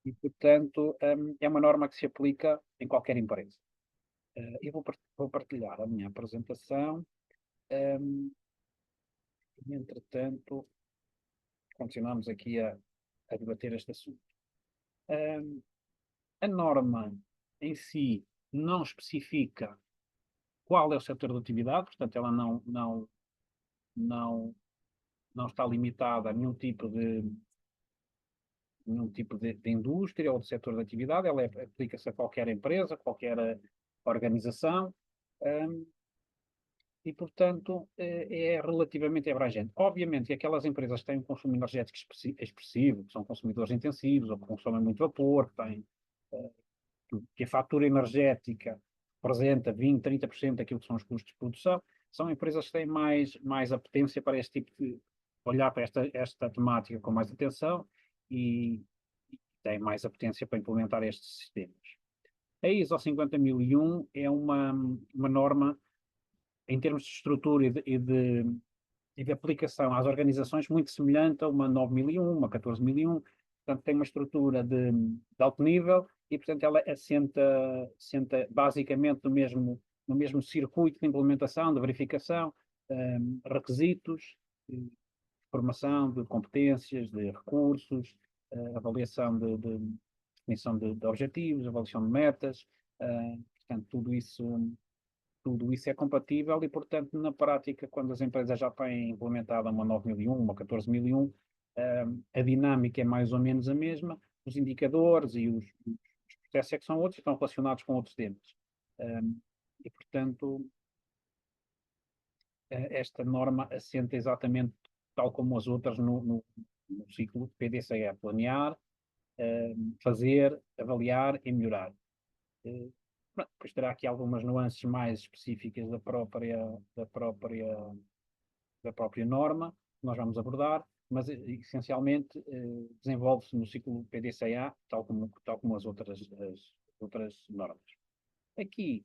E, portanto, é uma norma que se aplica em qualquer empresa. Eu vou partilhar a minha apresentação. E, entretanto, continuamos aqui a debater este assunto. A norma em si não especifica qual é o setor de atividade, portanto, ela não, não está limitada a nenhum tipo de indústria ou de setor de atividade, ela aplica-se a qualquer empresa, qualquer organização, um, e, portanto, é relativamente abrangente. Obviamente que aquelas empresas que têm um consumo energético expressivo, que são consumidores intensivos, ou que consomem muito vapor, que a fatura energética representa 20, 30% daquilo que são os custos de produção, são empresas que têm mais apetência para este tipo de olhar para esta temática com mais atenção e têm mais apetência para implementar estes sistemas. A ISO 50001 é uma norma, em termos de estrutura e de aplicação às organizações, muito semelhante a uma 9001, uma 14001, portanto tem uma estrutura de alto nível e, portanto, ela assenta basicamente no mesmo circuito de implementação, de verificação, requisitos, formação de competências, de recursos, avaliação de definição de objetivos, avaliação de metas, portanto, tudo isso é compatível e, portanto, na prática, quando as empresas já têm implementado uma 9001, uma 14001, a dinâmica é mais ou menos a mesma, os indicadores e os processos é que são outros, estão relacionados com outros temas. E, portanto, esta norma assenta exatamente tal como as outras no ciclo PDCE, planear, fazer, avaliar e melhorar. Depois terá aqui algumas nuances mais específicas da própria norma, que nós vamos abordar, mas essencialmente desenvolve-se no ciclo PDCA, tal como as outras normas. Aqui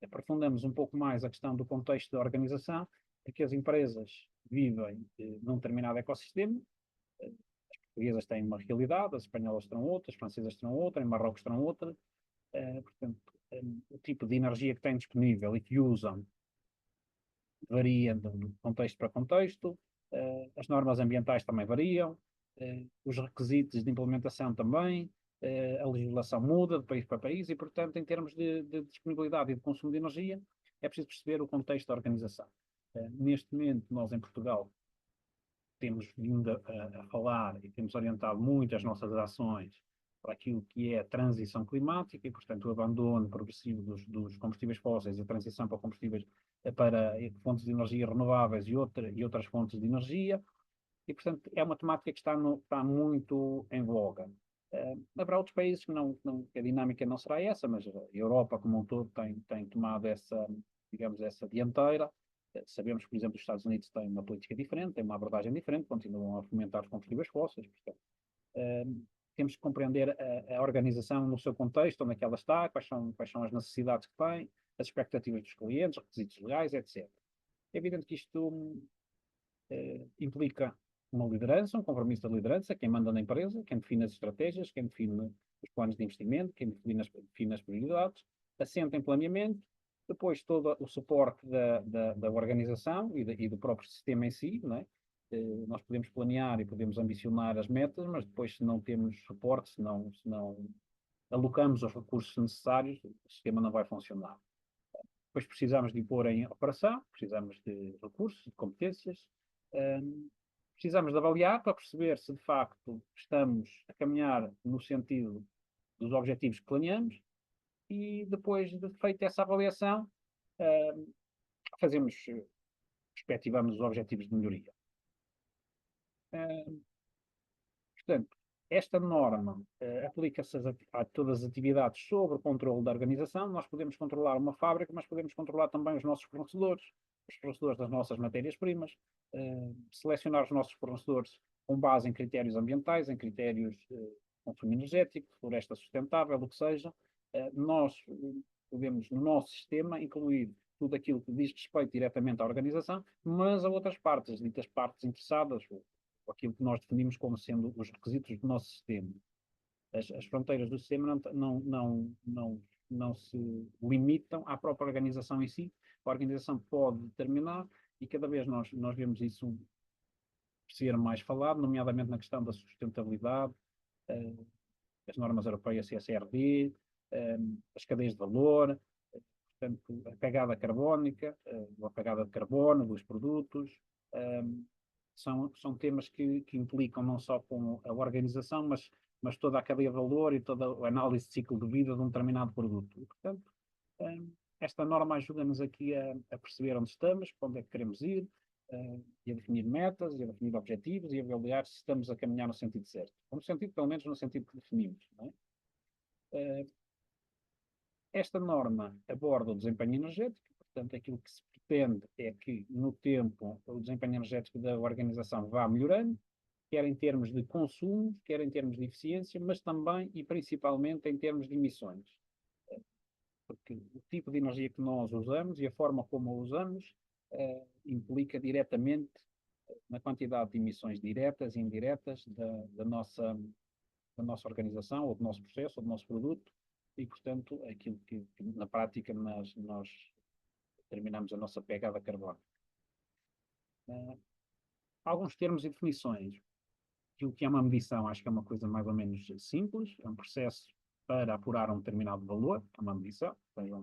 aprofundamos um pouco mais a questão do contexto da organização, é que as empresas vivem num determinado ecossistema, as portuguesas têm uma realidade, as espanholas terão outra, as francesas terão outra, em Marrocos terão outra, portanto, o tipo de energia que têm disponível e que usam varia de contexto para contexto, as normas ambientais também variam, os requisitos de implementação também, a legislação muda de país para país e, portanto, em termos de disponibilidade e de consumo de energia, é preciso perceber o contexto da organização. Neste momento, nós em Portugal temos vindo a falar e temos orientado muito as nossas ações para aquilo que é a transição climática e, portanto, o abandono progressivo dos combustíveis fósseis e a transição para combustíveis para fontes de energia renováveis e outras fontes de energia. E, portanto, é uma temática que está muito em voga. Haverá outros países que a dinâmica não será essa, mas a Europa como um todo tem tomado digamos, essa dianteira. Sabemos que, por exemplo, os Estados Unidos têm uma política diferente, têm uma abordagem diferente, continuam a fomentar os combustíveis fósseis. Portanto, temos que compreender a organização no seu contexto, onde é que ela está, quais são as necessidades que tem, as expectativas dos clientes, requisitos legais, etc. É evidente que isto implica uma liderança, um compromisso da liderança, quem manda na empresa, quem define as estratégias, quem define os planos de investimento, quem define as prioridades, assenta em planeamento, depois todo o suporte da organização e do próprio sistema em si, não é? Nós podemos planear e podemos ambicionar as metas, mas depois se não temos suporte, se não alocamos os recursos necessários, o sistema não vai funcionar. Depois precisamos de pôr em operação, precisamos de recursos, de competências, precisamos de avaliar para perceber se de facto estamos a caminhar no sentido dos objetivos que planeamos e depois de feita essa avaliação, perspectivamos os objetivos de melhoria. Portanto, esta norma aplica-se a todas as atividades sob o controle da organização. Nós podemos controlar uma fábrica, mas podemos controlar também os nossos fornecedores, os fornecedores das nossas matérias-primas, selecionar os nossos fornecedores com base em critérios ambientais, em critérios de consumo energético, floresta sustentável, o que seja. Nós podemos, no nosso sistema, incluir tudo aquilo que diz respeito diretamente à organização, mas a outras partes, ditas partes interessadas, ou aquilo que nós definimos como sendo os requisitos do nosso sistema. As fronteiras do sistema não se limitam à própria organização em si. A organização pode determinar, e cada vez nós vemos isso ser mais falado, nomeadamente na questão da sustentabilidade, as normas europeias CSRD, as cadeias de valor, portanto, a pegada carbónica, a pegada de carbono dos produtos, são temas que implicam não só com a organização, mas toda a cadeia de valor e toda a análise de ciclo de vida de um determinado produto. E, portanto, esta norma ajuda-nos aqui a perceber onde estamos, para onde é que queremos ir, e a definir metas, e a definir objetivos, e a avaliar se estamos a caminhar no sentido certo. Ou no sentido, pelo menos no sentido que definimos. Não é? Esta norma aborda o desempenho energético, portanto, aquilo que se pretende é que, no tempo, o desempenho energético da organização vá melhorando, quer em termos de consumo, quer em termos de eficiência, mas também e principalmente em termos de emissões. Porque o tipo de energia que nós usamos e a forma como a usamos implica diretamente na quantidade de emissões diretas e indiretas da nossa organização, ou do nosso processo, ou do nosso produto, e, portanto, aquilo que na prática nós determinamos a nossa pegada carbónica. Alguns termos e definições. Aquilo que é uma medição, acho que é uma coisa mais ou menos simples, é um processo para apurar um determinado valor, é uma medição, seja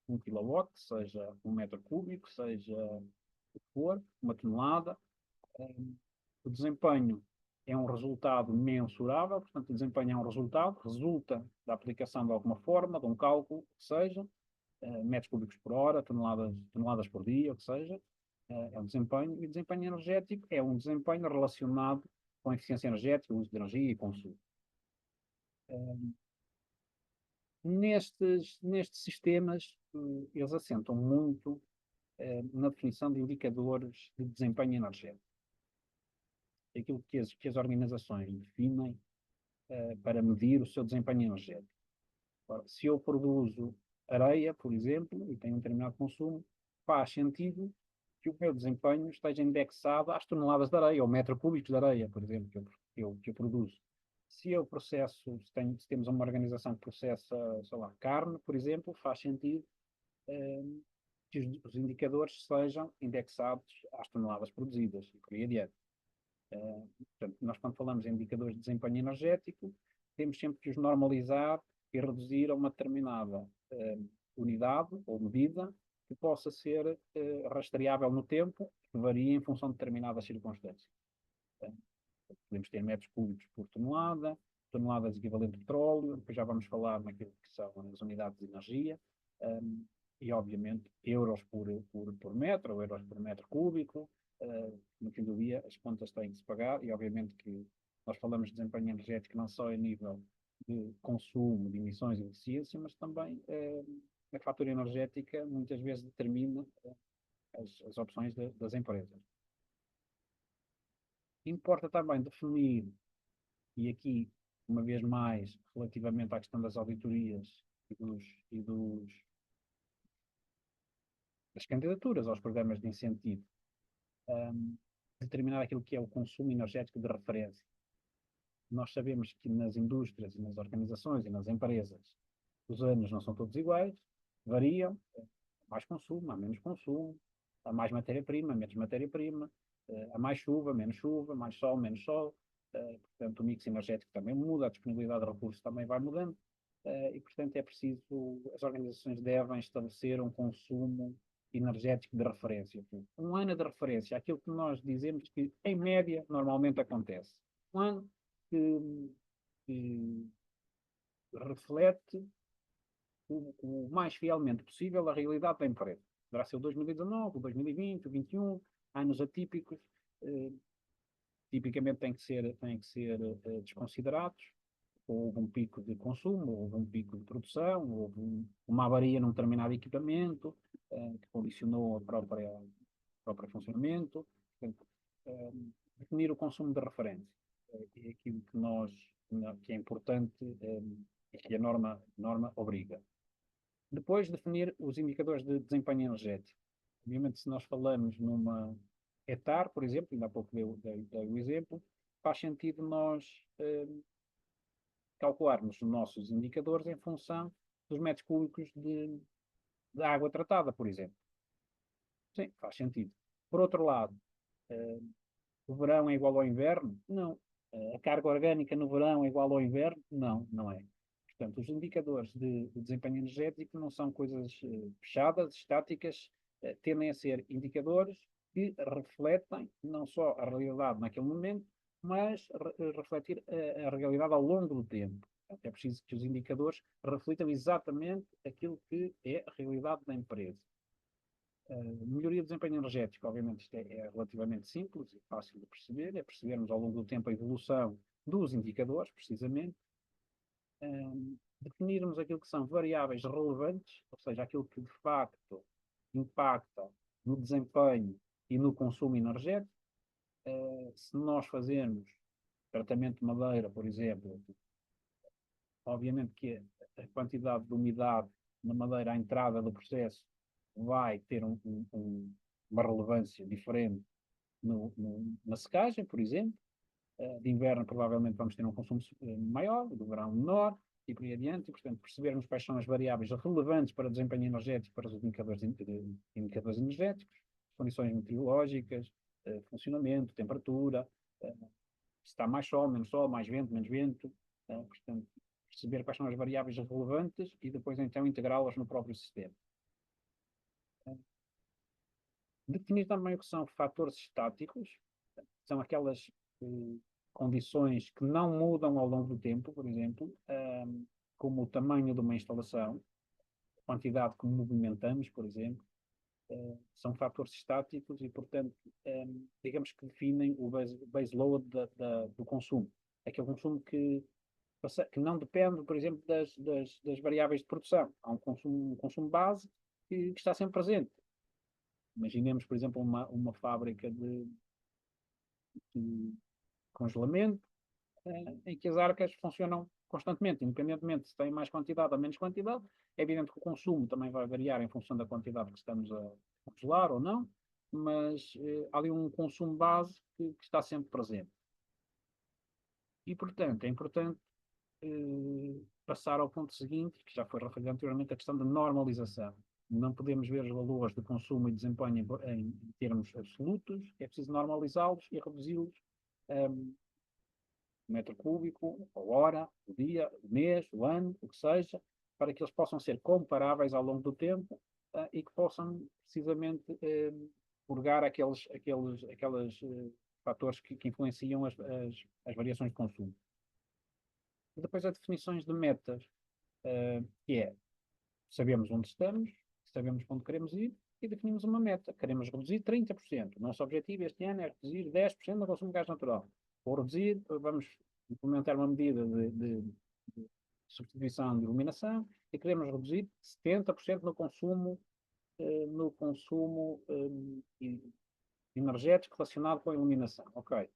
um kilowatt, seja um metro cúbico, seja o que for, uma tonelada. O desempenho é um resultado mensurável, portanto, o desempenho é um resultado, resulta da aplicação de alguma forma, de um cálculo, que seja, metros cúbicos por hora, toneladas por dia, o que seja, é um desempenho, e o desempenho energético é um desempenho relacionado com a eficiência energética, o uso de energia e consumo. Nestes sistemas, eles assentam muito na definição de indicadores de desempenho energético. Aquilo que as organizações definem para medir o seu desempenho energético. Ora, se eu produzo areia, por exemplo, e tenho um determinado consumo, faz sentido que o meu desempenho esteja indexado às toneladas de areia, ou metro cúbicos de areia, por exemplo, que eu produzo. Se eu processo, se temos uma organização que processa, sei lá, carne, por exemplo, faz sentido que os indicadores sejam indexados às toneladas produzidas, e por aí adiante. Portanto, nós quando falamos em indicadores de desempenho energético, temos sempre que os normalizar e reduzir a uma determinada unidade ou medida que possa ser rastreável no tempo, que varia em função de determinadas circunstâncias. Podemos ter metros cúbicos por tonelada, toneladas equivalente a petróleo, depois já vamos falar naquilo que são as unidades de energia, e obviamente euros por metro, ou euros por metro cúbico. No fim do dia as contas têm que se pagar, e obviamente que nós falamos de desempenho energético não só a nível de consumo, de emissões e de eficiência, mas também a fatura energética muitas vezes determina as opções das empresas. Importa também definir, e aqui, uma vez mais, relativamente à questão das auditorias das candidaturas aos programas de incentivo, determinar aquilo que é o consumo energético de referência. Nós sabemos que nas indústrias, nas organizações e nas empresas, os anos não são todos iguais, variam, há mais consumo, há menos consumo, há mais matéria-prima, menos matéria-prima, há mais chuva, menos chuva, mais sol, menos sol, portanto o mix energético também muda, a disponibilidade de recursos também vai mudando, e portanto é preciso, as organizações devem estabelecer um consumo energético de referência. Um ano de referência, aquilo que nós dizemos que em média normalmente acontece. Um ano que reflete o mais fielmente possível a realidade da empresa. Poderá ser o 2019, o 2020, o 2021, anos atípicos, tipicamente têm que ser desconsiderados. Houve um pico de consumo, houve um pico de produção, houve uma avaria num determinado equipamento que condicionou o próprio funcionamento. Portanto, definir o consumo de referência é aquilo que é importante e que a norma obriga. Depois, definir os indicadores de desempenho energético. Obviamente, se nós falamos numa hectare, por exemplo, ainda há pouco dei o exemplo, faz sentido nós calcularmos os nossos indicadores em função dos metros cúbicos de água tratada, por exemplo. Sim, faz sentido. Por outro lado, eh, o verão é igual ao inverno? Não. A carga orgânica no verão é igual ao inverno? Não, não é. Portanto, os indicadores de desempenho energético não são coisas fechadas, estáticas, tendem a ser indicadores que refletem não só a realidade naquele momento, mas refletir a realidade ao longo do tempo. Portanto, é preciso que os indicadores reflitam exatamente aquilo que é a realidade da empresa. Melhoria do desempenho energético, obviamente, isto é relativamente simples e fácil de perceber, é percebermos ao longo do tempo a evolução dos indicadores, precisamente, definirmos aquilo que são variáveis relevantes, ou seja, aquilo que de facto impacta no desempenho e no consumo energético. Se nós fazermos tratamento de madeira, por exemplo, obviamente que a quantidade de umidade na madeira à entrada do processo vai ter uma relevância diferente na secagem, por exemplo. De inverno provavelmente vamos ter um consumo maior, do verão menor, e por aí adiante, e portanto percebermos quais são as variáveis relevantes para o desempenho energético, para os indicadores energéticos, condições meteorológicas, funcionamento, temperatura, se está mais sol, mais vento, menos vento, portanto perceber quais são as variáveis relevantes e depois então integrá-las no próprio sistema. Definir também o que são fatores estáticos, são aquelas condições que não mudam ao longo do tempo, por exemplo, como o tamanho de uma instalação, a quantidade que movimentamos, por exemplo, são fatores estáticos e, portanto, digamos que definem o base load do consumo. Aquele consumo que não depende, por exemplo, das variáveis de produção. Há um consumo base que está sempre presente. Imaginemos, por exemplo, uma fábrica de congelamento, em que as arcas funcionam constantemente, independentemente se tem mais quantidade ou menos quantidade. É evidente que o consumo também vai variar em função da quantidade que estamos a congelar ou não, mas há ali um consumo base que está sempre presente. E, portanto, é importante passar ao ponto seguinte, que já foi referido anteriormente, a questão da normalização. Não podemos ver os valores de consumo e desempenho em termos absolutos, é preciso normalizá-los e reduzi-los metro cúbico, a hora, o dia, o mês, o ano, o que seja, para que eles possam ser comparáveis ao longo do tempo e que possam precisamente purgar aqueles fatores que influenciam as variações de consumo. E depois as definições de metas, que é, sabemos onde estamos, sabemos onde queremos ir e definimos uma meta. Queremos reduzir 30%. O nosso objetivo este ano é reduzir 10% do consumo de gás natural. Ou reduzir, vamos implementar uma medida de substituição de iluminação e queremos reduzir 70% no consumo energético relacionado com a iluminação. Ok.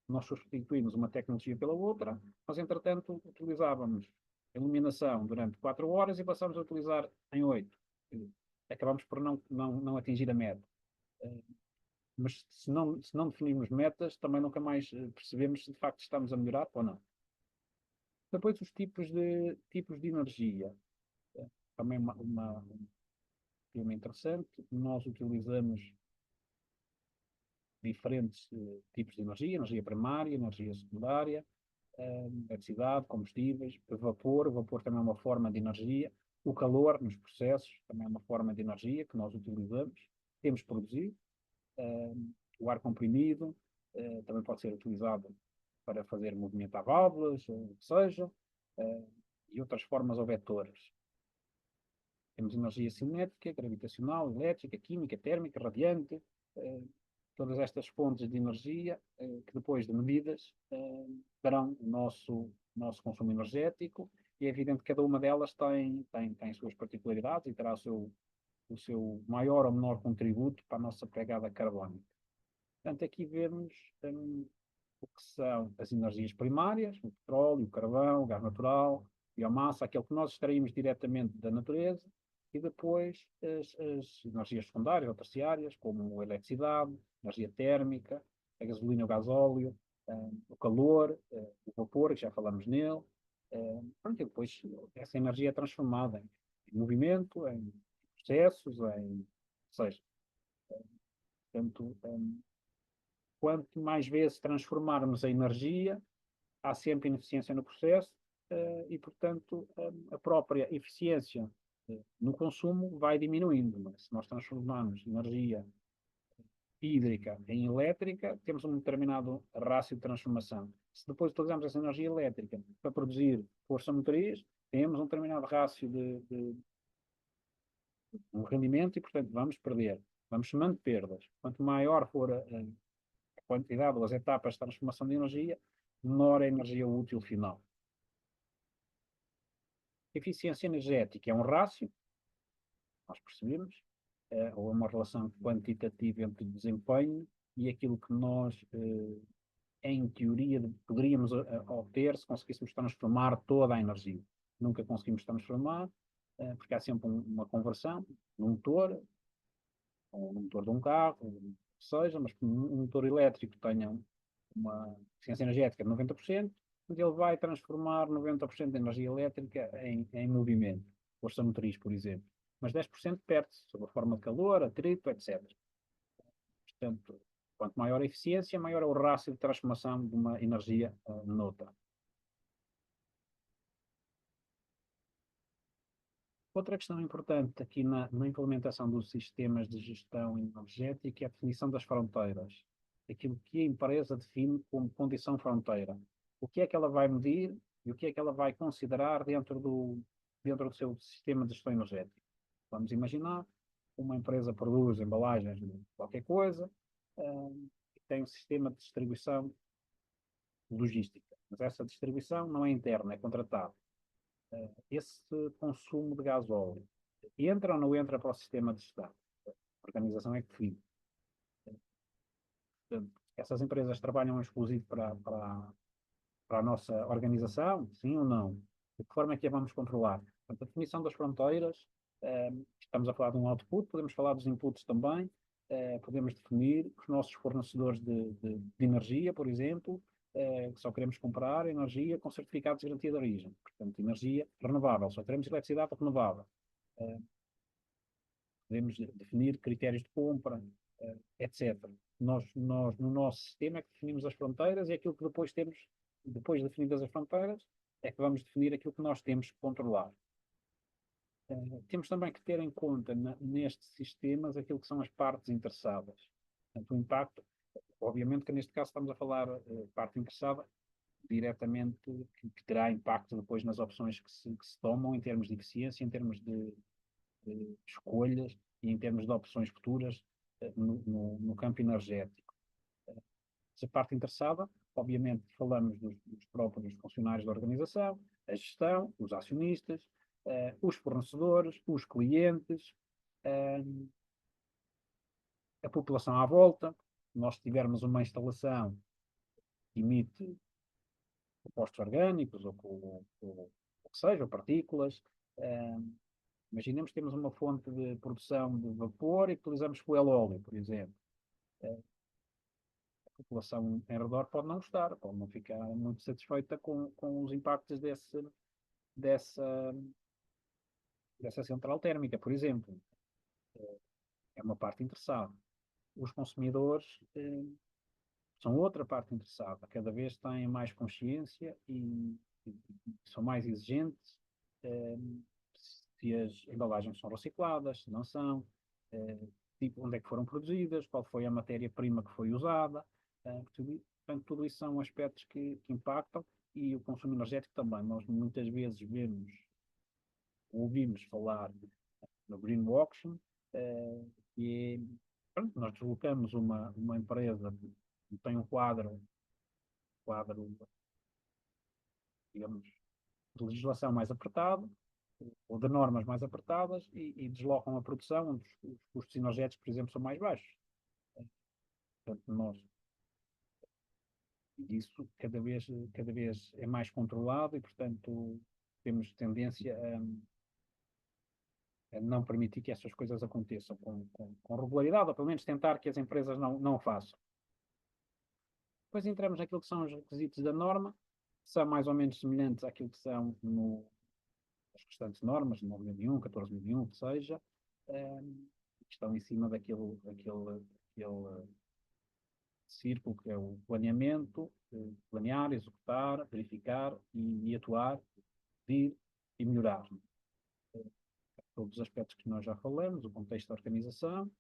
Nós substituímos uma tecnologia pela outra, mas entretanto utilizávamos a iluminação durante 4 horas e passamos a utilizar em 8. Acabamos por não atingir a meta. Mas se não definirmos metas, também nunca mais percebemos se de facto estamos a melhorar ou não. Depois os tipos de energia. Também um tema interessante. Nós utilizamos diferentes tipos de energia primária, energia secundária, eletricidade, combustíveis, vapor. O vapor também é uma forma de energia. O calor nos processos também é uma forma de energia que nós utilizamos. Temos produzido. O ar comprimido também pode ser utilizado para fazer movimentar válvulas, ou o que seja, e outras formas ou vetores. Temos energia cinética, gravitacional, elétrica, química, térmica, radiante, todas estas fontes de energia que depois de medidas darão o nosso consumo energético e é evidente que cada uma delas tem suas particularidades e terá o seu maior ou menor contributo para a nossa pegada carbónica. Portanto, aqui vemos o que são as energias primárias, o petróleo, o carvão, o gás natural, a biomassa, aquilo que nós extraímos diretamente da natureza, e depois as energias secundárias ou terciárias, como a eletricidade, a energia térmica, a gasolina ou gasóleo, o calor, o vapor, que já falamos nele. Pronto, e depois essa energia é transformada em movimento, em processos, ou seja, portanto, quanto mais vezes transformarmos a energia, há sempre ineficiência no processo, e, portanto, a própria eficiência no consumo vai diminuindo. Não é? Se nós transformarmos energia hídrica em elétrica, temos um determinado rácio de transformação. Se depois utilizamos essa energia elétrica para produzir força motriz, temos um determinado rácio de um rendimento e, portanto, vamos perder. Vamos somando perdas. Quanto maior for a quantidade ou as etapas de transformação de energia, menor é a energia útil final. Eficiência energética é um rácio, nós percebemos, ou uma relação quantitativa entre desempenho e aquilo que nós, em teoria, poderíamos obter se conseguíssemos transformar toda a energia. Nunca conseguimos transformar, porque há sempre uma conversão no motor, ou no motor de um carro, seja, mas que um motor elétrico tenha uma eficiência energética de 90%, mas ele vai transformar 90% da energia elétrica em movimento, força motriz, por exemplo. Mas 10% perde-se, sob a forma de calor, atrito, etc. Portanto, quanto maior a eficiência, maior é o rácio de transformação de uma energia noutra. Outra questão importante aqui na implementação dos sistemas de gestão energética é a definição das fronteiras. Aquilo que a empresa define como condição fronteira. O que é que ela vai medir e o que é que ela vai considerar dentro do seu sistema de gestão energética. Vamos imaginar, uma empresa produz embalagens de qualquer coisa, e tem um sistema de distribuição logística. Mas essa distribuição não é interna, é contratada. Esse consumo de gás óleo entra ou não entra para o sistema de gestão? A organização é que define. Portanto, essas empresas trabalham exclusivo para a nossa organização, sim ou não? De que forma é que a vamos controlar? Portanto, a definição das fronteiras, estamos a falar de um output, podemos falar dos inputs também, podemos definir os nossos fornecedores de energia, por exemplo, que só queremos comprar energia com certificados de garantia de origem. Portanto, energia renovável, só queremos eletricidade renovável. Podemos definir critérios de compra, etc. Nós, no nosso sistema, é que definimos as fronteiras e aquilo que depois temos, depois de definidas as fronteiras, é que vamos definir aquilo que nós temos que controlar. Temos também que ter em conta nestes sistemas aquilo que são as partes interessadas. Portanto, o impacto, obviamente que neste caso estamos a falar parte interessada diretamente, que terá impacto depois nas opções que se tomam em termos de eficiência, em termos de escolhas e em termos de opções futuras no campo energético. Essa parte interessada, obviamente falamos dos próprios funcionários da organização, a gestão, os acionistas, os fornecedores, os clientes, a população à volta. Se nós tivermos uma instalação que emite compostos orgânicos ou o que seja, ou partículas, imaginemos que temos uma fonte de produção de vapor e utilizamos fuel óleo, por exemplo. A população em redor pode não gostar, pode não ficar muito satisfeita com os impactos dessa central térmica, por exemplo. É uma parte interessada. Os consumidores são outra parte interessada. Cada vez têm mais consciência e são mais exigentes se as embalagens são recicladas, se não são, tipo, onde é que foram produzidas, qual foi a matéria-prima que foi usada. Portanto, tudo isso são aspectos que impactam e o consumo energético também. Nós muitas vezes ouvimos falar no greenwashing, e pronto, nós deslocamos uma empresa que tem um quadro, digamos, de legislação mais apertado, ou de normas mais apertadas, e deslocam a produção, onde os custos energéticos, por exemplo, são mais baixos. Portanto, nós, isso cada vez é mais controlado e, portanto, temos tendência a não permitir que essas coisas aconteçam com regularidade, ou pelo menos tentar que as empresas não o façam. Depois entramos naquilo que são os requisitos da norma, que são mais ou menos semelhantes àquilo que são as restantes normas, 9.001, 14.001, o que seja, que estão em cima daquele círculo que é o planeamento, planear, executar, verificar e atuar, vir e melhorar. Todos os aspectos que nós já falamos, o contexto da organização,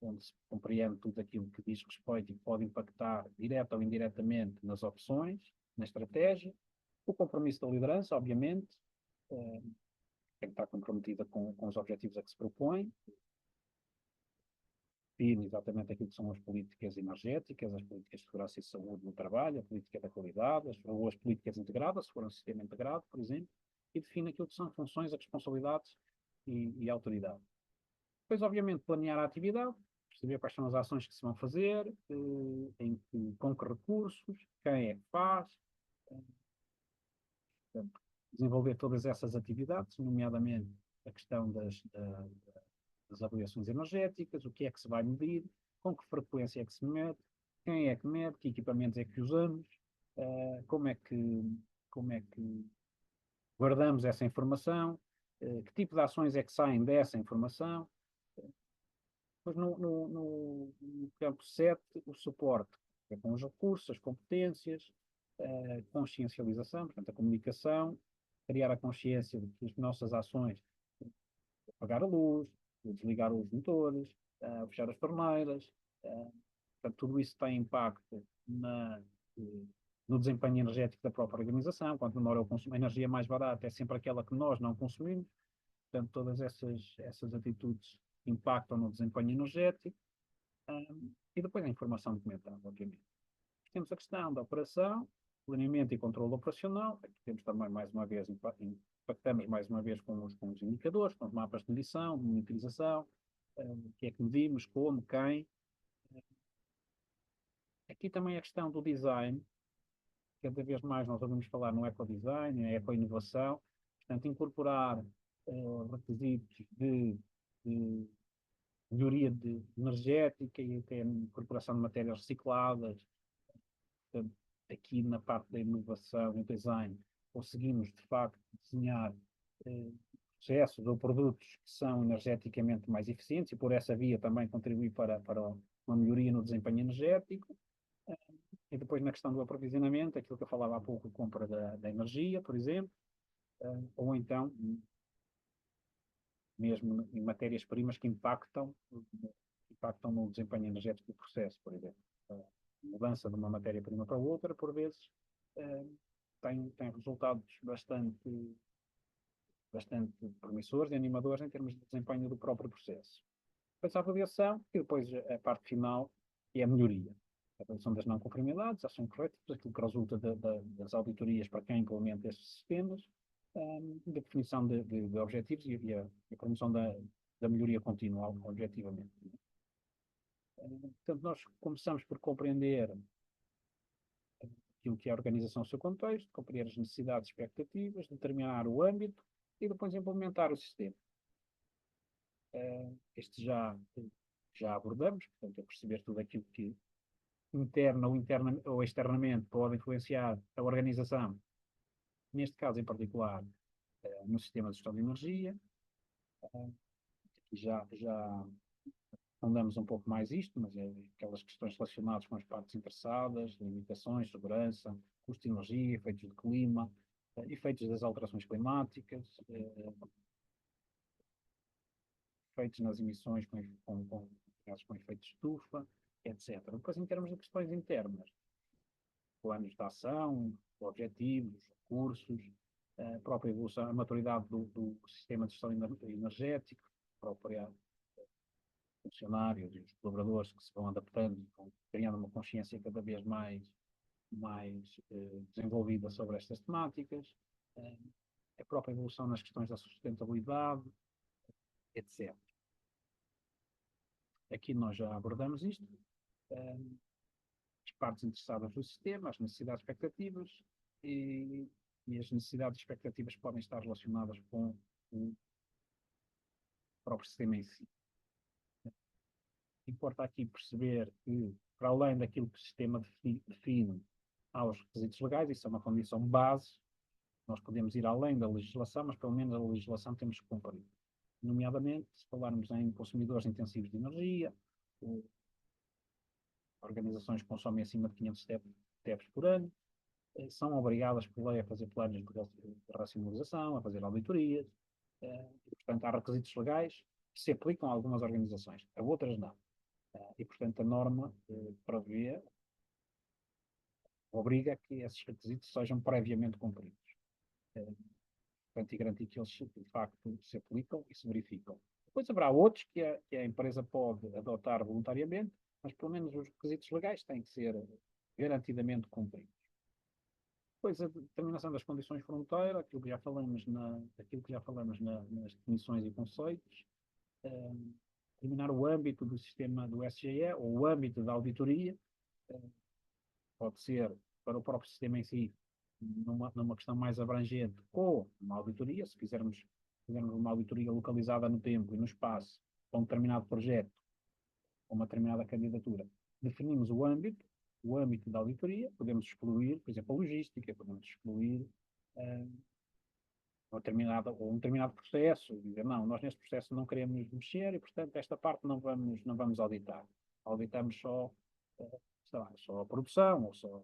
onde se compreende tudo aquilo que diz respeito e pode impactar direta ou indiretamente nas opções, na estratégia, o compromisso da liderança, obviamente, tem que estar comprometida com os objetivos a que se propõe, define exatamente aquilo que são as políticas energéticas, as políticas de segurança e saúde no trabalho, a política da qualidade, ou as políticas integradas, se for um sistema integrado, por exemplo, e define aquilo que são funções, as responsabilidades e a autoridade. Depois, obviamente, planear a atividade, perceber quais são as ações que se vão fazer, com que recursos, quem é que faz, portanto, desenvolver todas essas atividades, nomeadamente a questão das avaliações energéticas, o que é que se vai medir, com que frequência é que se mede, quem é que mede, que equipamentos é que usamos, como é que guardamos essa informação, que tipo de ações é que saem dessa informação. Depois, no campo 7, o suporte, é com os recursos, as competências, a consciencialização, portanto, a comunicação, criar a consciência de que as nossas ações, apagar a luz, desligar os motores, fechar as torneiras, portanto, tudo isso tem impacto no desempenho energético da própria organização. Quanto menor é o consumo, a energia mais barata é sempre aquela que nós não consumimos. Portanto, todas essas atitudes impactam no desempenho energético. E depois a informação documentada, obviamente. Temos a questão da operação, planeamento e controle operacional. Aqui temos também, mais uma vez, impactamos mais uma vez com os indicadores, com os mapas de medição, de monitorização, o que é que medimos, como, quem. Aqui também a questão do design. Cada vez mais nós ouvimos falar no ecodesign, na ecoinovação. Portanto, incorporar requisitos de melhoria energética e até incorporação de matérias recicladas. Portanto, aqui na parte da inovação e design, conseguimos, de facto, desenhar processos ou produtos que são energeticamente mais eficientes e, por essa via, também contribuir para uma melhoria no desempenho energético. E depois, na questão do aprovisionamento, aquilo que eu falava há pouco, a compra da energia, por exemplo, ou então mesmo em matérias-primas que impactam no desempenho energético do processo, por exemplo. A mudança de uma matéria-prima para outra, por vezes, tem resultados bastante promissores e animadores em termos de desempenho do próprio processo. Depois a avaliação e depois a parte final, que é a melhoria. A avaliação das não-conformidades, ações corretas, aquilo que resulta das auditorias para quem implementa estes sistemas, da definição de objetivos e a promoção da melhoria contínua, objetivamente. Portanto, nós começamos por compreender aquilo que é a organização no seu contexto, compreender as necessidades e expectativas, determinar o âmbito e depois implementar o sistema. Este já abordamos, portanto, é perceber tudo aquilo que interna ou externamente pode influenciar a organização, neste caso em particular, no sistema de gestão de energia. Já andamos um pouco mais isto, mas é aquelas questões relacionadas com as partes interessadas, limitações, segurança, custo de energia, efeitos de clima, efeitos das alterações climáticas, efeitos nas emissões com efeitos de estufa, etc. Depois, em termos de questões internas, planos de ação, objetivos, recursos, a própria evolução, a maturidade do sistema de gestão energético, a própria funcionários e os colaboradores que se vão adaptando e vão criando uma consciência cada vez mais desenvolvida sobre estas temáticas, a própria evolução nas questões da sustentabilidade, etc. Aqui nós já abordamos isto, as partes interessadas no sistema, as necessidades e expectativas, e as necessidades e expectativas podem estar relacionadas com o próprio sistema em si. Importa aqui perceber que, para além daquilo que o sistema define aos requisitos legais, isso é uma condição base, nós podemos ir além da legislação, mas pelo menos a legislação temos que cumprir. Nomeadamente, se falarmos em consumidores intensivos de energia, organizações que consomem acima de 500 TEPs por ano, são obrigadas por lei a fazer planos de racionalização, a fazer auditorias, e, portanto, há requisitos legais que se aplicam a algumas organizações, a outras não. E, portanto, a norma prevê, obriga a que esses requisitos sejam previamente cumpridos. Portanto, e garantir que eles, de facto, se aplicam e se verificam. Depois haverá outros que a empresa pode adotar voluntariamente, mas pelo menos os requisitos legais têm que ser garantidamente cumpridos. Depois a determinação das condições de fronteira, aquilo que já falamos nas definições e conceitos, determinar o âmbito do sistema do SGE, ou o âmbito da auditoria, pode ser para o próprio sistema em si, numa questão mais abrangente, ou uma auditoria, se fizermos uma auditoria localizada no tempo e no espaço, para um determinado projeto, ou uma determinada candidatura, definimos o âmbito da auditoria, podemos excluir, por exemplo, a logística, podemos excluir um determinado processo, e dizer, não, nós neste processo não queremos mexer e, portanto, esta parte não vamos auditar. Auditamos só, só a produção, ou só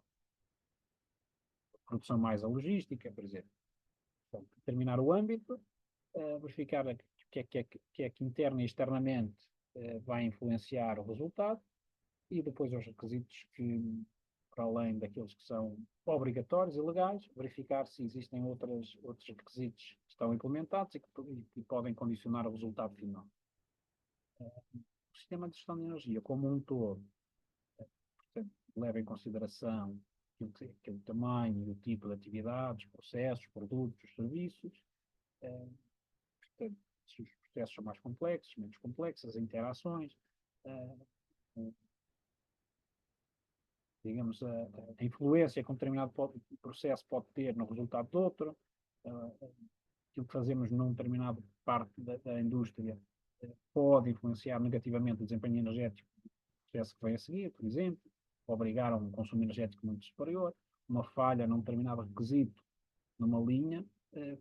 a produção mais a logística, por exemplo. Portanto, determinar o âmbito, verificar o que é que interna e externamente vai influenciar o resultado, e depois os requisitos que, para além daqueles que são obrigatórios e legais, verificar se existem outros requisitos que estão implementados e que podem condicionar o resultado final. O sistema de gestão de energia, como um todo, portanto, leva em consideração aquele tamanho e o tipo de atividades, processos, produtos, serviços. Portanto, se os processos são mais complexos, menos complexos, as interações, digamos, a influência que um determinado processo pode ter no resultado de outro, aquilo que fazemos numa determinada parte da indústria pode influenciar negativamente o desempenho energético do processo que vem a seguir, por exemplo, obrigar a um consumo energético muito superior, uma falha num determinado requisito numa linha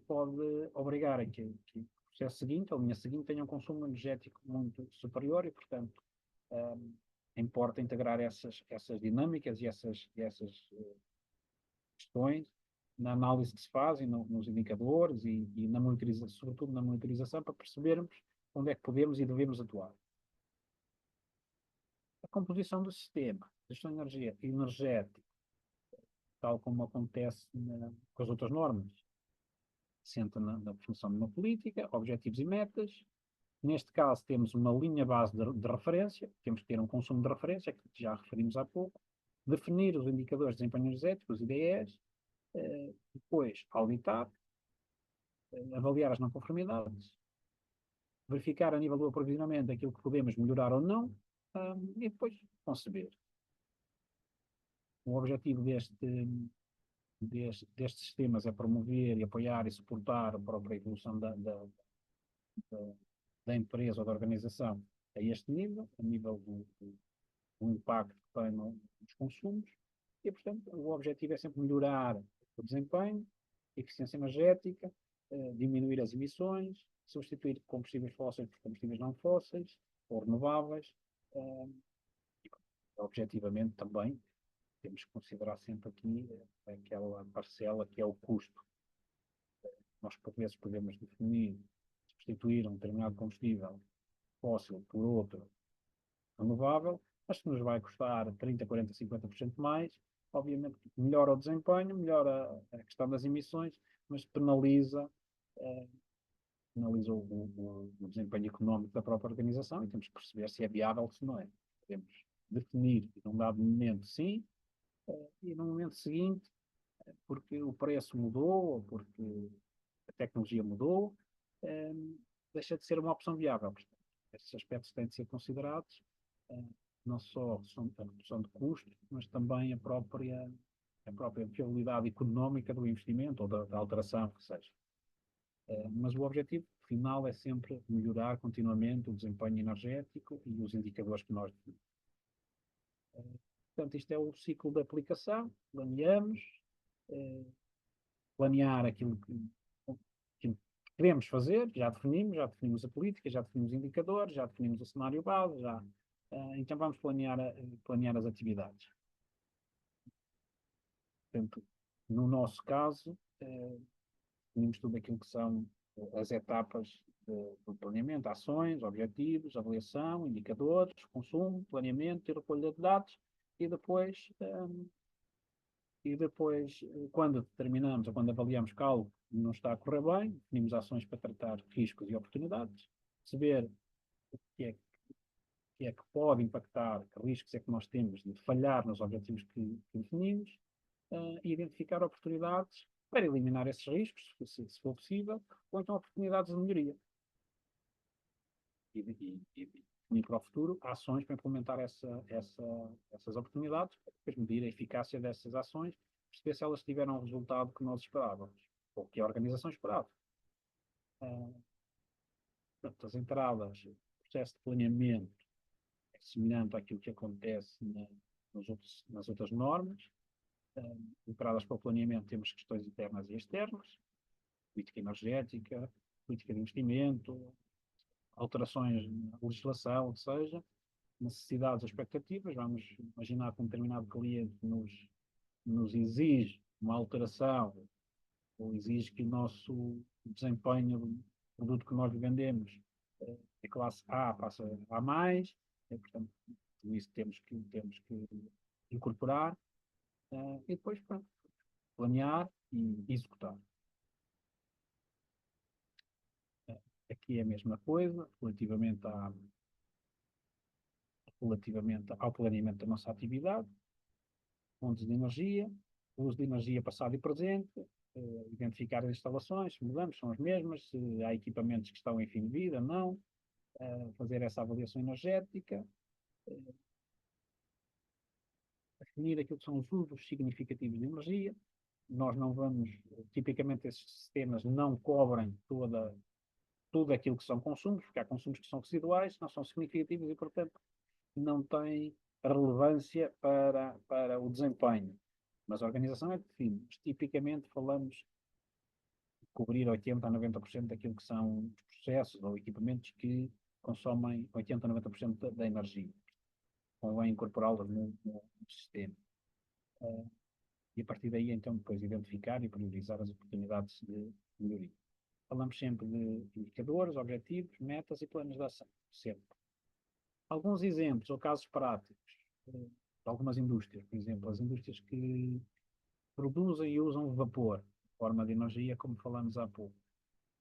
pode obrigar a que o processo seguinte, a linha seguinte, tenha um consumo energético muito superior e, portanto, importa integrar essas dinâmicas e essas questões na análise que se faz e nos indicadores e na monitorização, sobretudo na monitorização, para percebermos onde é que podemos e devemos atuar. A composição do sistema, a gestão energética, tal como acontece com as outras normas, senta na definição de uma política, objetivos e metas. Neste caso, temos uma linha base de referência, temos que ter um consumo de referência, que já referimos há pouco, definir os indicadores de desempenho energético, os IDEs, depois auditar, avaliar as não conformidades, verificar a nível do aprovisionamento aquilo que podemos melhorar ou não, e depois conceber. O objetivo destes sistemas é promover e apoiar e suportar a própria evolução da empresa ou da organização a este nível, a nível do impacto que tem nos consumos, e, portanto, o objetivo é sempre melhorar o desempenho, a eficiência energética, diminuir as emissões, substituir combustíveis fósseis por combustíveis não fósseis ou renováveis, e, objetivamente também temos que considerar sempre aqui aquela parcela que é o custo. Nós, por vezes, podemos definir, substituir um determinado combustível fóssil por outro renovável, mas se nos vai custar 30, 40, 50% mais, obviamente melhora o desempenho, melhora a questão das emissões, mas penaliza o desempenho económico da própria organização e temos que perceber se é viável ou se não é. Podemos definir num dado momento sim, e no momento seguinte, porque o preço mudou, ou porque a tecnologia mudou, deixa de ser uma opção viável. Portanto, estes aspectos têm de ser considerados, não só a redução de custos, mas também a própria viabilidade económica do investimento ou da alteração que seja. Mas o objetivo final é sempre melhorar continuamente o desempenho energético e os indicadores que nós temos. Portanto, isto é o ciclo de aplicação, planeamos, eh, planear aquilo que queremos fazer, já definimos a política, já definimos os indicadores, já definimos o cenário base, então vamos planear as atividades. Portanto, no nosso caso, definimos tudo aquilo que são as etapas do planeamento, ações, objetivos, avaliação, indicadores, consumo, planeamento e recolha de dados, e depois, quando determinamos ou quando avaliamos que algo não está a correr bem, definimos ações para tratar riscos e oportunidades, perceber o que é que pode impactar, que riscos é que nós temos de falhar nos objetivos que definimos, e identificar oportunidades para eliminar esses riscos, se for possível, ou então oportunidades de melhoria. E definir para o futuro ações para implementar essas oportunidades, para depois medir a eficácia dessas ações, perceber se elas tiveram o resultado que nós esperávamos, ou que a organização esperava. Portanto, as entradas, o processo de planeamento é semelhante àquilo que acontece nas outras normas. Entradas para o planeamento temos questões internas e externas, política energética, política de investimento, alterações na legislação, ou seja, necessidades ou expectativas. Vamos imaginar que um determinado cliente nos exige uma alteração ou exige que o nosso desempenho do produto que nós vendemos de classe A passe a mais, portanto, tudo isso temos que incorporar e depois planear e executar. Aqui é a mesma coisa, relativamente ao planeamento da nossa atividade, fontes de energia, uso de energia passado e presente, identificar as instalações, se mudamos, são as mesmas, se há equipamentos que estão em fim de vida, não, fazer essa avaliação energética, definir aquilo que são os usos significativos de energia. Nós não vamos, tipicamente esses sistemas não cobrem tudo aquilo que são consumos, porque há consumos que são residuais, não são significativos e, portanto, não têm relevância para o desempenho. Mas a organização é que define. Tipicamente falamos de cobrir 80% a 90% daquilo que são os processos ou equipamentos que consomem 80% a 90% da energia. Convém incorporá-las no sistema. E a partir daí, então, depois identificar e priorizar as oportunidades de melhoria. Falamos sempre de indicadores, objetivos, metas e planos de ação. Sempre. Alguns exemplos ou casos práticos de algumas indústrias, por exemplo, as indústrias que produzem e usam vapor, forma de energia, como falamos há pouco.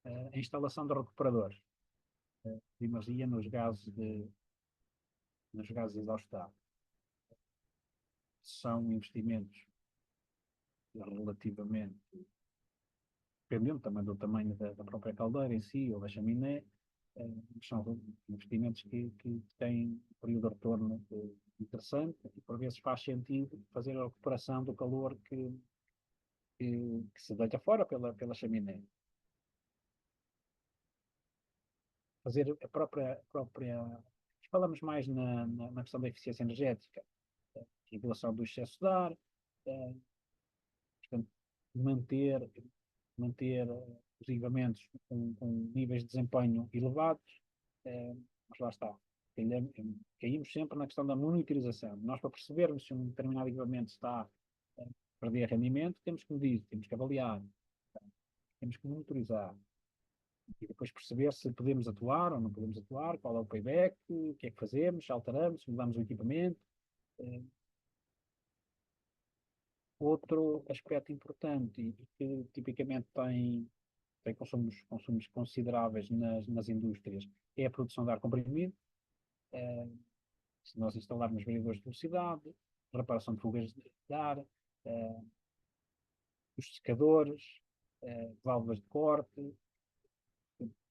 A instalação de recuperadores de energia nos gases exaustados. São investimentos relativamente, dependendo também do tamanho da própria caldeira em si ou da chaminé, são investimentos que têm um período de retorno interessante e por vezes faz sentido fazer a recuperação do calor que se deita fora pela chaminé. Fazer a própria falamos mais na questão da eficiência energética, regulação do excesso de ar, portanto, manter os equipamentos com níveis de desempenho elevados, mas lá está. Caímos sempre na questão da monitorização. Nós, para percebermos se um determinado equipamento está a perder rendimento, temos que medir, temos que avaliar, temos que monitorizar. E depois perceber se podemos atuar ou não podemos atuar, qual é o payback, o que é que fazemos, alteramos, mudamos o equipamento. Outro aspecto importante e que tipicamente tem consumos consideráveis nas indústrias é a produção de ar comprimido. Se nós instalarmos variadores de velocidade, reparação de fugas de ar, os secadores, válvulas de corte,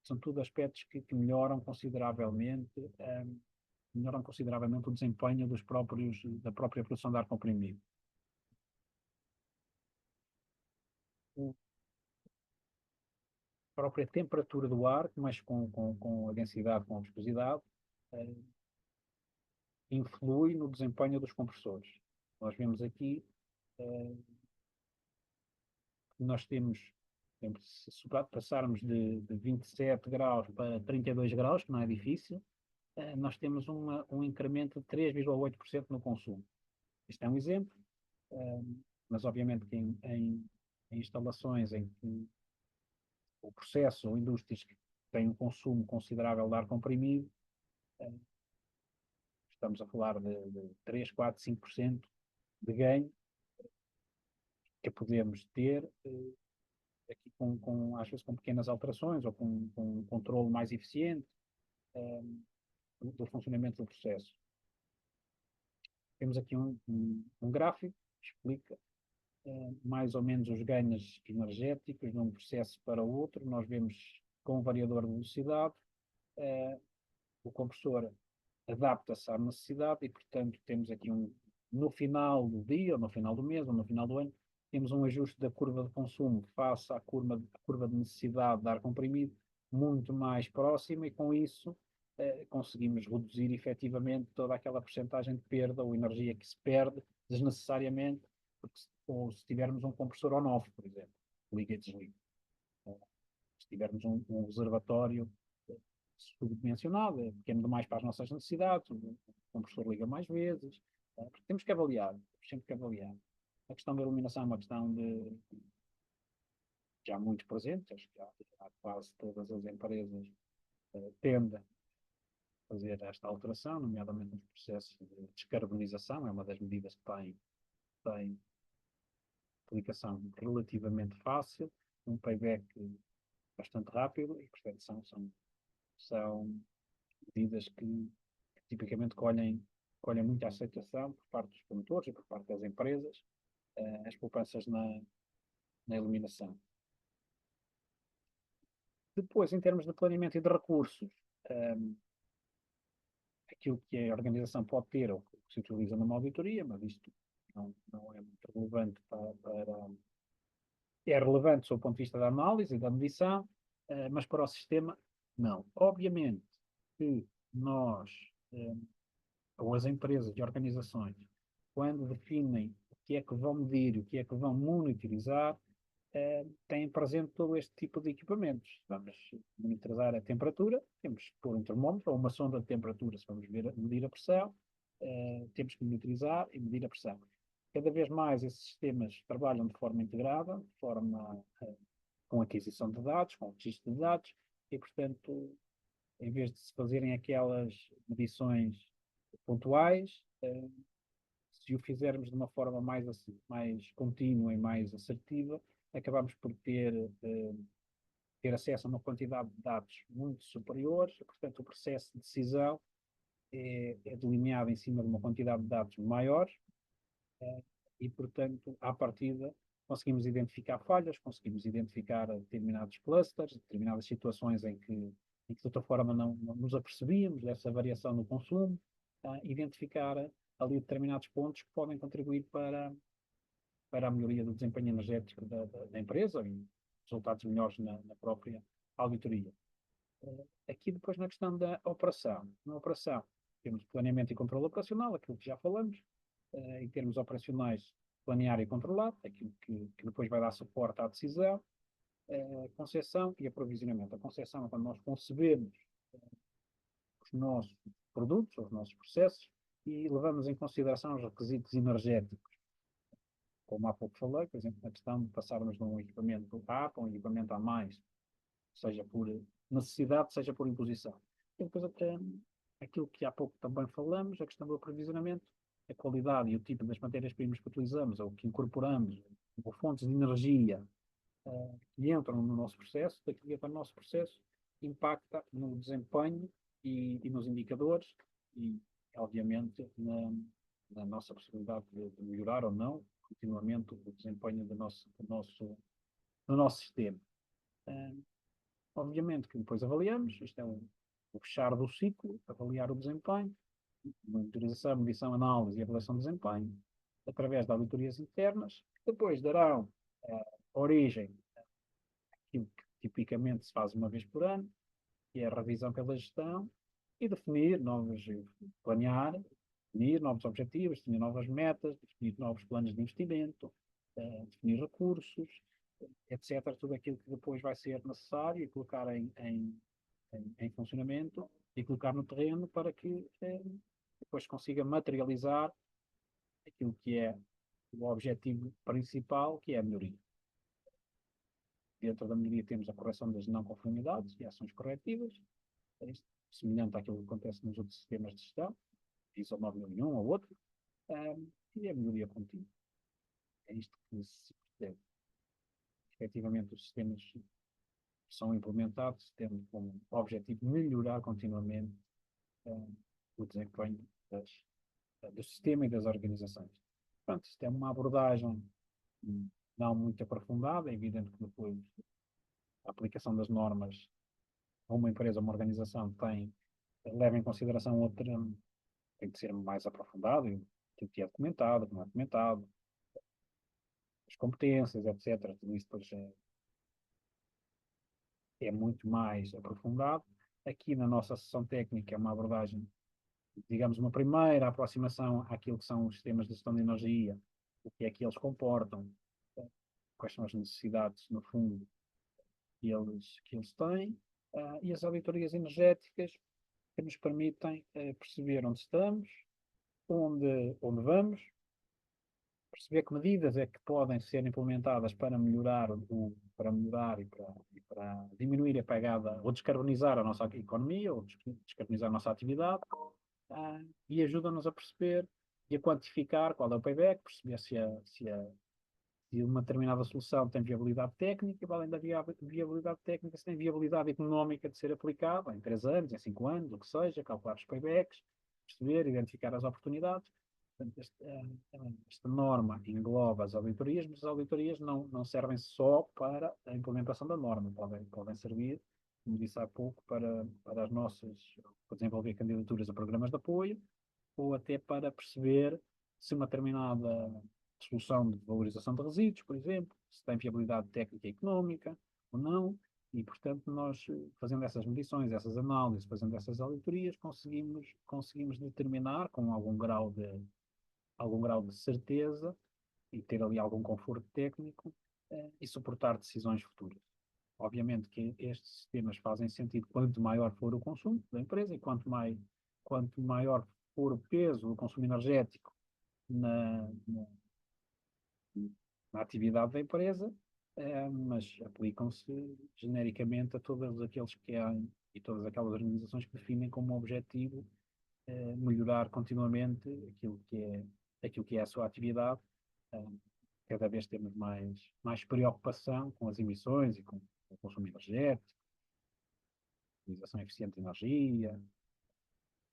são tudo aspectos que melhoram consideravelmente o desempenho da própria produção de ar comprimido. própria temperatura do ar, que mexe com a densidade, com a viscosidade, influi no desempenho dos compressores. Nós vemos aqui que nós temos, se passarmos de 27 graus para 32 graus, que não é difícil, nós temos um incremento de 3,8% no consumo. Isto é um exemplo, mas obviamente que em instalações em que o processo ou indústrias que têm um consumo considerável de ar comprimido, estamos a falar de 3, 4, 5% de ganho que podemos ter aqui às vezes com pequenas alterações ou com um controle mais eficiente do funcionamento do processo. Temos aqui um gráfico que explica mais ou menos os ganhos energéticos de um processo para o outro. Nós vemos com o variador de velocidade, o compressor adapta-se à necessidade e, portanto, temos aqui no final do dia, ou no final do mês, ou no final do ano, temos um ajuste da curva de consumo face à curva de necessidade de ar comprimido muito mais próxima e, com isso, conseguimos reduzir efetivamente toda aquela percentagem de perda ou energia que se perde desnecessariamente, ou se tivermos um compressor on-off, por exemplo, liga e desliga. Se tivermos um reservatório subdimensionado, é pequeno demais para as nossas necessidades, o compressor liga mais vezes, porque temos que avaliar, sempre que avaliar. A questão da iluminação é uma questão já muito presente, acho que há quase todas as empresas tendem a fazer esta alteração, nomeadamente nos processos de descarbonização, é uma das medidas que tem aplicação relativamente fácil, um payback bastante rápido e, portanto, são medidas que tipicamente colhem muita aceitação por parte dos promotores e por parte das empresas, as poupanças na iluminação. Depois, em termos de planeamento e de recursos, aquilo que a organização pode ter ou que se utiliza numa auditoria, mas isto não é muito relevante é relevante do ponto de vista da análise e da medição, mas para o sistema, não. Obviamente que nós, ou as empresas e organizações, quando definem o que é que vão medir, o que é que vão monitorizar, têm presente todo este tipo de equipamentos. Vamos monitorizar a temperatura, temos que pôr um termómetro ou uma sonda de temperatura, se vamos medir a pressão, temos que monitorizar e medir a pressão. Cada vez mais esses sistemas trabalham de forma integrada, com aquisição de dados, com registro de dados, e, portanto, em vez de se fazerem aquelas medições pontuais, se o fizermos de uma forma mais contínua e mais assertiva, acabamos por ter acesso a uma quantidade de dados muito superior, portanto, o processo de decisão é delineado em cima de uma quantidade de dados maior e, portanto, à partida, conseguimos identificar falhas, conseguimos identificar determinados clusters, determinadas situações em que de outra forma não nos apercebíamos dessa variação no consumo, identificar ali determinados pontos que podem contribuir para a melhoria do desempenho energético da empresa e resultados melhores na própria auditoria. Aqui depois na questão da operação. Na operação temos planeamento e controle operacional, aquilo que já falamos. Em termos operacionais, planear e controlar, aquilo que depois vai dar suporte à decisão. Concepção e aprovisionamento. A concepção é quando nós concebemos os nossos produtos, os nossos processos, e levamos em consideração os requisitos energéticos. Como há pouco falei, por exemplo, na questão de passarmos de um equipamento A para um equipamento A+, seja por necessidade, seja por imposição. E depois até aquilo que há pouco também falamos, a questão do aprovisionamento, a qualidade e o tipo das matérias-primas que utilizamos ou que incorporamos, ou fontes de energia que entram no nosso processo, daqui entra no nosso processo, impacta no desempenho e nos indicadores e, obviamente, na nossa possibilidade de melhorar ou não continuamente o desempenho do nosso sistema. Obviamente que depois avaliamos, isto é o fechar do ciclo, avaliar o desempenho, monitorização, medição, análise e avaliação de desempenho, através de auditorias internas, que depois darão origem àquilo que tipicamente se faz uma vez por ano, que é a revisão pela gestão, e definir planear, definir novos objetivos, definir novas metas, definir novos planos de investimento, definir recursos, etc. Tudo aquilo que depois vai ser necessário e colocar em funcionamento e colocar no terreno para que depois consiga materializar aquilo que é o objetivo principal, que é a melhoria. Dentro da melhoria temos a correção das não conformidades e ações corretivas, semelhante àquilo que acontece nos outros sistemas de gestão, ISO 9001 ou outro, e a melhoria contínua. É isto que se percebe. Efetivamente, os sistemas são implementados tendo como objetivo melhorar continuamente o desempenho do sistema e das organizações. Portanto, isto é uma abordagem não muito aprofundada, é evidente que depois a aplicação das normas a uma empresa, uma organização leva em consideração outra, tem que ser mais aprofundado, o que é documentado, o que não é documentado, as competências, etc. Tudo isso depois é muito mais aprofundado. Aqui na nossa sessão técnica é uma abordagem, digamos, uma primeira aproximação àquilo que são os sistemas de gestão de energia, o que é que eles comportam, quais são as necessidades, no fundo, que eles têm, e as auditorias energéticas que nos permitem perceber onde estamos, onde vamos, perceber que medidas é que podem ser implementadas para melhorar e para diminuir a pegada ou descarbonizar a nossa economia ou descarbonizar a nossa atividade, e ajuda-nos a perceber e a quantificar qual é o payback, perceber se uma determinada solução tem viabilidade técnica, e além da viabilidade técnica, se tem viabilidade económica de ser aplicada em 3 anos, em 5 anos, o que seja, calcular os paybacks, perceber, identificar as oportunidades. Portanto, esta norma engloba as auditorias, mas as auditorias não servem só para a implementação da norma, podem servir, como disse há pouco, para desenvolver candidaturas a programas de apoio, ou até para perceber se uma determinada solução de valorização de resíduos, por exemplo, se tem viabilidade técnica e económica ou não, e, portanto, nós, fazendo essas medições, essas análises, fazendo essas auditorias, conseguimos determinar, com algum grau de certeza, e ter ali algum conforto técnico, e suportar decisões futuras. Obviamente que estes sistemas fazem sentido quanto maior for o consumo da empresa e quanto maior for o peso do consumo energético na atividade da empresa, mas aplicam-se genericamente a todos aqueles que há e todas aquelas organizações que definem como objetivo melhorar continuamente aquilo que é a sua atividade. Cada vez temos mais preocupação com as emissões e com o consumo energético, utilização eficiente de energia.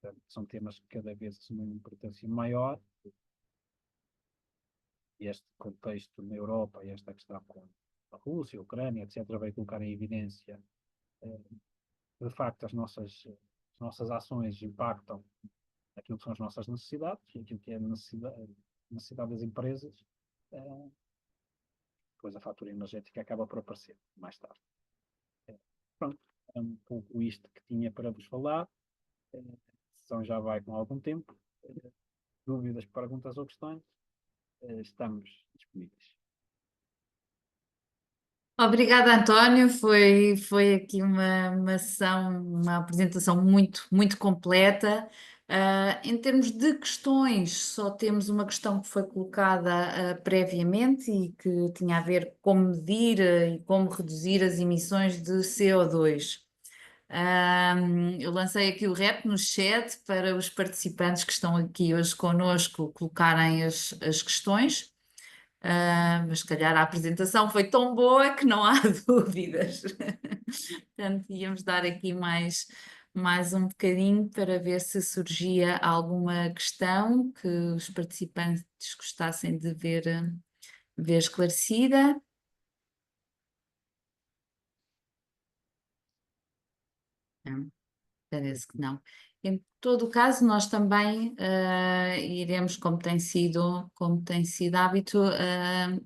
Portanto, são temas que cada vez assumem uma importância maior. E este contexto na Europa, e esta questão com a Rússia, a Ucrânia, etc., vai colocar em evidência de facto as nossas ações impactam aquilo que são as nossas necessidades e aquilo que é a necessidade das empresas, depois a fatura energética acaba por aparecer mais tarde. Pronto, é um pouco isto que tinha para vos falar. A sessão já vai com algum tempo. Dúvidas, perguntas ou questões, estamos disponíveis. Obrigada, António. Foi aqui uma sessão, uma apresentação muito, muito completa. Em termos de questões, só temos uma questão que foi colocada previamente e que tinha a ver com medir e como reduzir as emissões de CO2. Eu lancei aqui o rap no chat para os participantes que estão aqui hoje connosco colocarem as questões. Mas se calhar a apresentação foi tão boa que não há dúvidas. Portanto, íamos dar aqui mais um bocadinho para ver se surgia alguma questão que os participantes gostassem de ver esclarecida. Não, parece que não. Em todo o caso, nós também iremos, como tem sido hábito,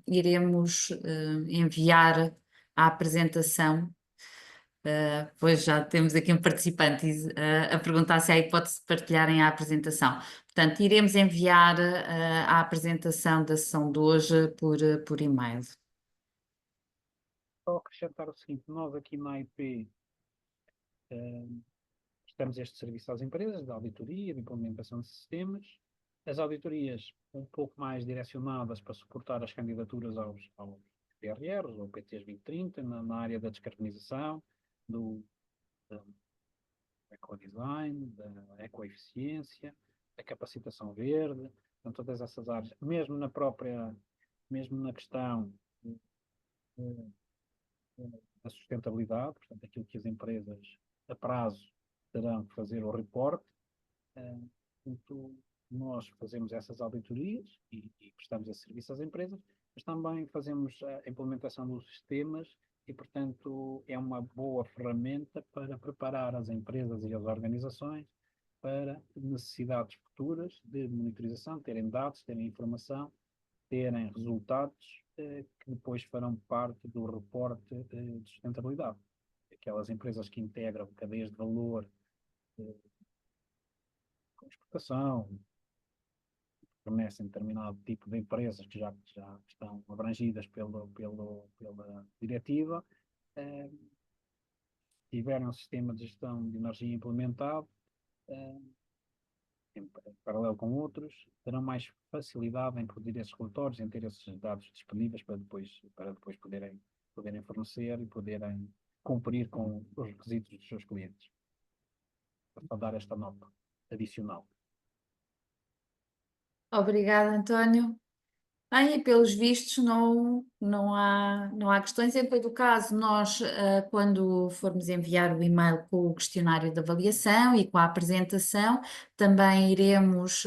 iremos enviar a apresentação Pois já temos aqui um participante a perguntar se há hipótese de partilharem a apresentação. Portanto, iremos enviar a apresentação da sessão de hoje por e-mail. Só acrescentar o seguinte, nós aqui na AIP prestamos este serviço às empresas de auditoria, de implementação de sistemas. As auditorias um pouco mais direcionadas para suportar as candidaturas aos PRRs ou PTs 2030 na área da descarbonização, da ecodesign, da ecoeficiência, da capacitação verde, portanto, todas essas áreas, mesmo na questão eh, da sustentabilidade, portanto, aquilo que as empresas a prazo terão que fazer o reporte. Portanto, nós fazemos essas auditorias e prestamos esse serviço às empresas, mas também fazemos a implementação dos sistemas e, portanto, é uma boa ferramenta para preparar as empresas e as organizações para necessidades futuras de monitorização, terem dados, terem informação, terem resultados que depois farão parte do reporte de sustentabilidade. Aquelas empresas que integram cadeias de valor eh, com exportação, fornecem determinado tipo de empresas que já estão abrangidas pela diretiva, eh, tiverem um sistema de gestão de energia implementado, eh, em paralelo com outros, terão mais facilidade em produzir esses relatórios, em ter esses dados disponíveis para depois poderem fornecer e poderem cumprir com os requisitos dos seus clientes. Para dar esta nota adicional. Obrigada, António. Bem, e pelos vistos não há questões. Em todo o caso, nós, quando formos enviar o e-mail com o questionário de avaliação e com a apresentação, também iremos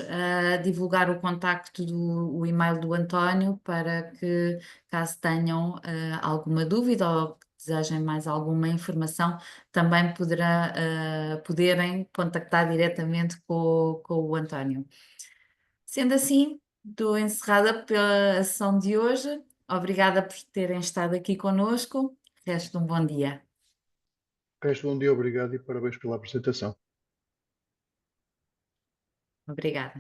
divulgar o contacto o e-mail do António para que, caso tenham alguma dúvida ou que desejem mais alguma informação, também poderem contactar diretamente com o António. Sendo assim, estou encerrada pela sessão de hoje. Obrigada por terem estado aqui conosco. Resto um bom dia. Resto bom dia, obrigado e parabéns pela apresentação. Obrigada.